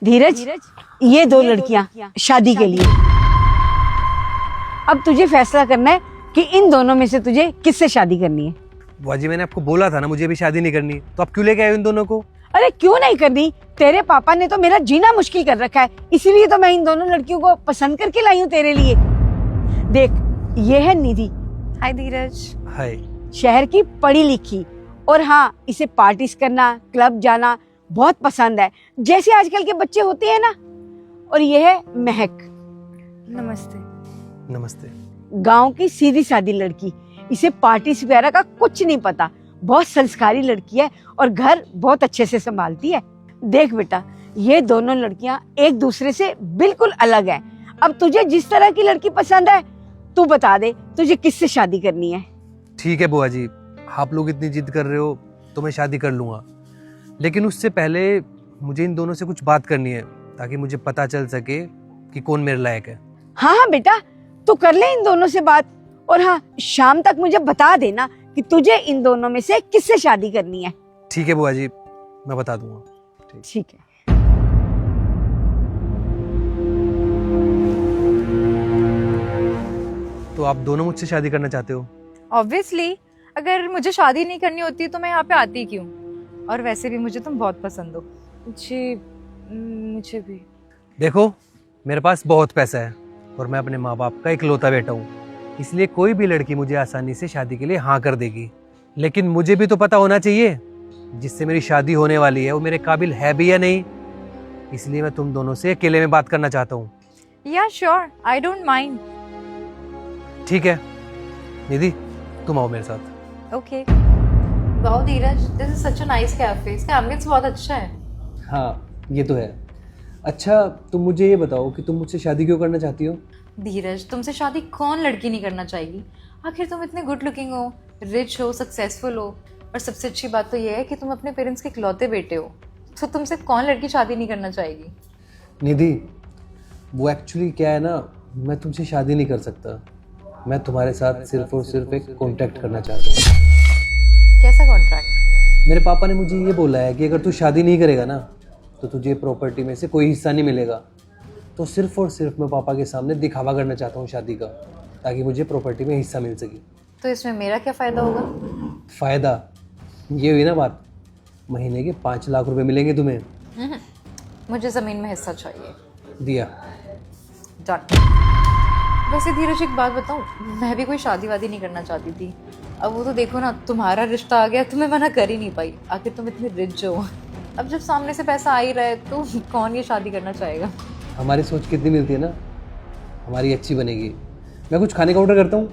धीरज, ये दो लड़कियां शादी के लिए। अब तुझे फैसला करना है कि इन दोनों में से तुझे किससे शादी करनी है। बुआ जी मैंने आपको बोला था ना मुझे भी शादी नहीं करनी, तो आप क्यों लेके आए इन दोनों को? अरे क्यों नहीं करनी, तेरे पापा ने तो मेरा जीना मुश्किल कर रखा है, इसीलिए तो मैं इन दोनों लड़कियों को पसंद करके लाई हूँ तेरे लिए। देख, ये है निधि। हाय धीरज। हाय। शहर की पढ़ी लिखी, और हाँ, इसे पार्टीज करना, क्लब जाना बहुत पसंद है, जैसे आजकल के बच्चे होते हैं ना। और ये है महक। नमस्ते। नमस्ते। गांव की सीधी सादी लड़की, इसे पार्टीज वगैरह का कुछ नहीं पता, बहुत संस्कारी लड़की है और घर बहुत अच्छे से संभालती है। देख बेटा, ये दोनों लड़कियां एक दूसरे से बिल्कुल अलग हैं। अब तुझे जिस तरह की लड़की पसंद है तू बता दे तुझे किससे शादी करनी है। ठीक है बुआ जी, आप लोग इतनी जिद कर रहे हो तो मैं शादी कर लूँगा, लेकिन उससे पहले मुझे इन दोनों से कुछ बात करनी है ताकि मुझे पता चल सके कि कौन मेरे लायक है। हाँ हाँ बेटा, तू कर ले इन दोनों से बात, और हाँ, शाम तक मुझे बता देना कि तुझे इन दोनों में से किससे शादी करनी है। ठीक है बुआ जी, मैं बता दूंगा। ठीक है। तो आप दोनों मुझसे शादी करना चाहते हो? ऑब्वियसली, अगर मुझे शादी नहीं करनी होती तो मैं यहाँ पे आती क्यों? और वैसे भी मुझे तुम बहुत पसंद हो। मुझे भी। देखो, मेरे पास बहुत पैसा है और मैं अपने माँ बाप का इकलौता बेटा हूँ, इसलिए कोई भी लड़की मुझे आसानी से शादी के लिए हाँ कर देगी। लेकिन मुझे भी तो पता होना चाहिए जिससे मेरी शादी होने वाली है वो मेरे काबिल है भी या नहीं, इसलिए मैं तुम दोनों से अकेले में बात करना चाहता हूँ। या श्योर, आई डोंट माइंड। ठीक है निधि, तुम आओ मेरे साथ। Okay. Wow Dheeraj, this is such a nice cafe. इसका एम्बियंस बहुत अच्छा है। हाँ ये तो है। अच्छा तुम मुझे ये बताओ कि तुम मुझसे शादी क्यों करना चाहती हो? धीरज, तुमसे शादी कौन लड़की नहीं करना चाहेगी? आखिर तुम इतने गुड लुकिंग हो, रिच हो, सक्सेसफुल हो, और सबसे अच्छी बात तो ये है कि तुम अपने पेरेंट्स के इकलौते बेटे हो, तो तुमसे कौन लड़की शादी नहीं करना चाहेगी? निधि, वो एक्चुअली क्या है ना, मैं तुमसे शादी नहीं कर सकता। मैं तुम्हारे साथ सिर्फ और सिर्फ एक कॉन्ट्रैक्ट करना चाहता हूँ। कैसा कॉन्ट्रैक्ट? मेरे पापा ने मुझे ये बोला है कि अगर तू शादी नहीं करेगा ना तो तुझे प्रॉपर्टी में से कोई हिस्सा नहीं मिलेगा। तो सिर्फ और सिर्फ मैं पापा के सामने दिखावा करना चाहता हूँ शादी का, ताकि मुझे प्रॉपर्टी में हिस्सा मिल सके। तो इसमें मेरा क्या फ़ायदा होगा? फ़ायदा ये हुई ना बात, महीने के 5 लाख रुपए मिलेंगे तुम्हें। मुझे ज़मीन में हिस्सा चाहिए। दिया। डन। वैसे धीरज, एक बात बताऊँ, मैं भी कोई शादी वादी नहीं करना चाहती थी। अब वो तो देखो ना, तुम्हारा रिश्ता आ गया तो मैं मना कर ही नहीं पाई। आखिर तुम इतनी रिच हो, अब जब सामने से पैसा आ ही रहा है तो कौन ये शादी करना चाहेगा? हमारी सोच कितनी मिलती है ना, हमारी अच्छी बनेगी। मैं कुछ खाने का ऑर्डर करता हूँ।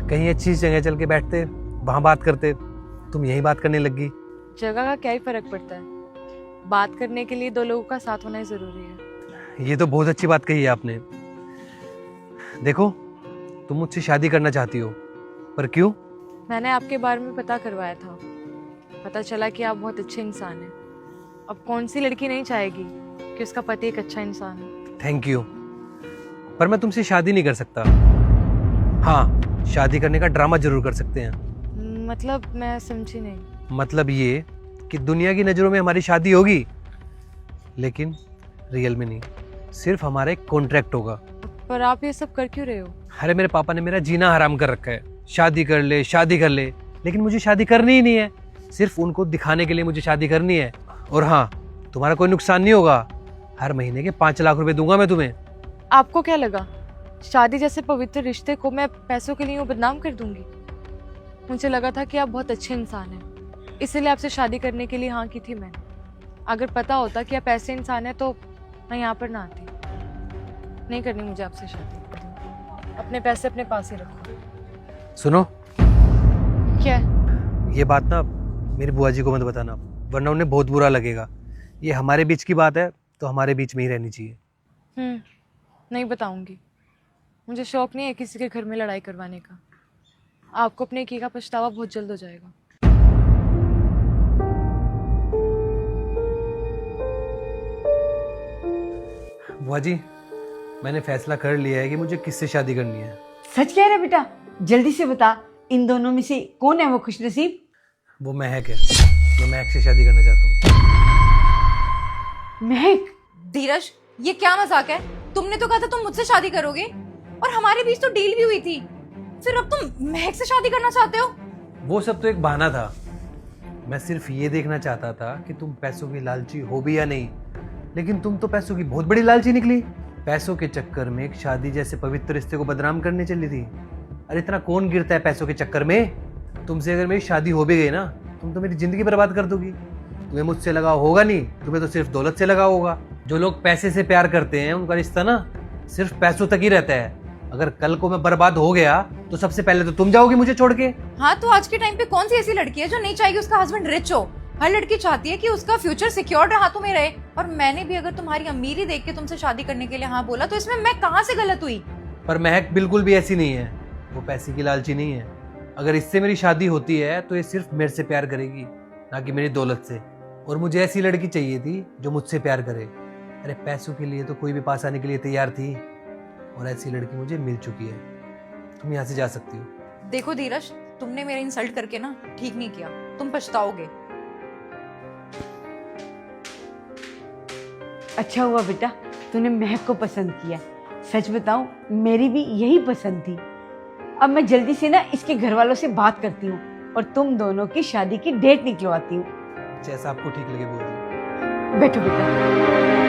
कहीं अच्छी जगह चल के बैठते, वहाँ बात करते। तुम यही बात करने लग गई। जगह का क्या ही फर्क पड़ता है, बात करने के लिए दो लोगों का साथ होना ही जरूरी है। ये तो बहुत अच्छी बात कही है आपने। देखो, तुम मुझसे शादी करना चाहती हो, पर क्यों? मैंने आपके बारे में पता करवाया था, पता चला कि आप बहुत अच्छे इंसान हैं। अब कौन सी लड़की नहीं चाहेगी कि उसका पति एक अच्छा इंसान है। थैंक यू, पर मैं तुमसे शादी नहीं कर सकता। हाँ, शादी करने का ड्रामा जरूर कर सकते हैं। मतलब मैं समझी नहीं। मतलब ये कि दुनिया की नज़रों में हमारी शादी होगी, लेकिन रियल में नहीं, सिर्फ हमारा एक कॉन्ट्रैक्ट होगा। पर आप ये सब कर क्यों रहे हो? अरे मेरे पापा ने मेरा जीना हराम कर रखा है। शादी कर ले, शादी कर ले, लेकिन मुझे शादी करनी ही नहीं है। सिर्फ उनको दिखाने के लिए मुझे शादी करनी है। और हाँ, तुम्हारा कोई नुकसान नहीं होगा। हर महीने के 5 लाख रुपए दूंगा मैं तुम्हें। आपको क्या लगा शादी जैसे पवित्र रिश्ते को मैं पैसों के लिए बदनाम कर दूंगी? मुझे लगा था कि आप बहुत अच्छे इंसान हैं, इसीलिए आपसे शादी करने के लिए हाँ की थी मैंने। अगर पता होता कि आप ऐसे इंसान हैं तो मैं यहाँ पर ना आती। नहीं करनी मुझे आपसे शादी, अपने पैसे अपने पास ही रखो। सुनो, क्या? ये बात ना मेरी बुआ जी को मत बताना, वरना उन्हें बहुत बुरा लगेगा। ये हमारे बीच की बात है तो हमारे बीच में ही रहनी चाहिए। नहीं बताऊंगी। मुझे शौक नहीं है किसी के घर में लड़ाई करवाने का। आपको अपने किए का पछतावा बहुत जल्द हो जाएगा। बुआ जी, मैंने फैसला कर लिया है कि मुझे किससे शादी करनी है। सच कह रहे बेटा, जल्दी से बता, इन दोनों में से कौन है वो खुशनसीब? वो महक है, मैं महक से शादी करना चाहता हूँ। महक, धीरज, ये क्या मजाक है? तुमने तो कहा था तुम मुझसे शादी करोगे और हमारे बीच तो डील भी हुई थी, फिर अब तुम महक से शादी करना चाहते हो? वो सब तो एक बहाना था। मैं सिर्फ ये देखना चाहता था कि तुम पैसों की लालची हो भी या नहीं, लेकिन तुम तो पैसों की बहुत बड़ी लालची निकली। पैसों के चक्कर में एक शादी जैसे पवित्र रिश्ते को बदनाम करने चली थी। अरे इतना कौन गिरता है पैसों के चक्कर में? तुमसे अगर मेरी शादी हो भी गई ना, तुम तो मेरी जिंदगी बर्बाद कर दोगी। तुम्हें मुझसे लगाव होगा नहीं, तुम्हें तो सिर्फ दौलत से लगाव होगा। जो लोग पैसे से प्यार करते हैं उनका रिश्ता ना सिर्फ पैसों तक ही रहता है। अगर कल को मैं बर्बाद हो गया तो सबसे पहले तो तुम जाओगी मुझे छोड़ के। हाँ, तो आज के टाइम पे कौन सी ऐसी लड़की है जो नहीं चाहेगी उसका हस्बैंड रिच हो? हर लड़की चाहती है कि उसका फ्यूचर सिक्योर्ड हाथों में रहे। और मैंने भी अगर तुम्हारी अमीरी देख के तुमसे शादी करने के लिए हाँ बोला, तो इसमें मैं कहाँ से गलत हुई? पर महक बिल्कुल भी ऐसी नहीं है, वो पैसे की लालची नहीं है। अगर इससे मेरी शादी होती है तो ये सिर्फ मेरे से प्यार करेगी, ना कि मेरी दौलत से। और मुझे ऐसी लड़की चाहिए थी जो मुझसे प्यार करे। अरे पैसों के लिए तो कोई भी पास आने के लिए तैयार थी, और ऐसी लड़की मुझे मिल चुकी है। तुम यहाँ से जा सकती हो। देखो धीरज, तुमने मेरे इंसल्ट करके ना ठीक नहीं किया, तुम पछताओगे। अच्छा हुआ बेटा तूने महक को पसंद किया। सच बताऊं, मेरी भी यही पसंद थी। अब मैं जल्दी से ना इसके घर वालों से बात करती हूँ और तुम दोनों की शादी की डेट निकलवाती हूँ। जैसा आपको ठीक लगे बोलिए। बैठो बेटा।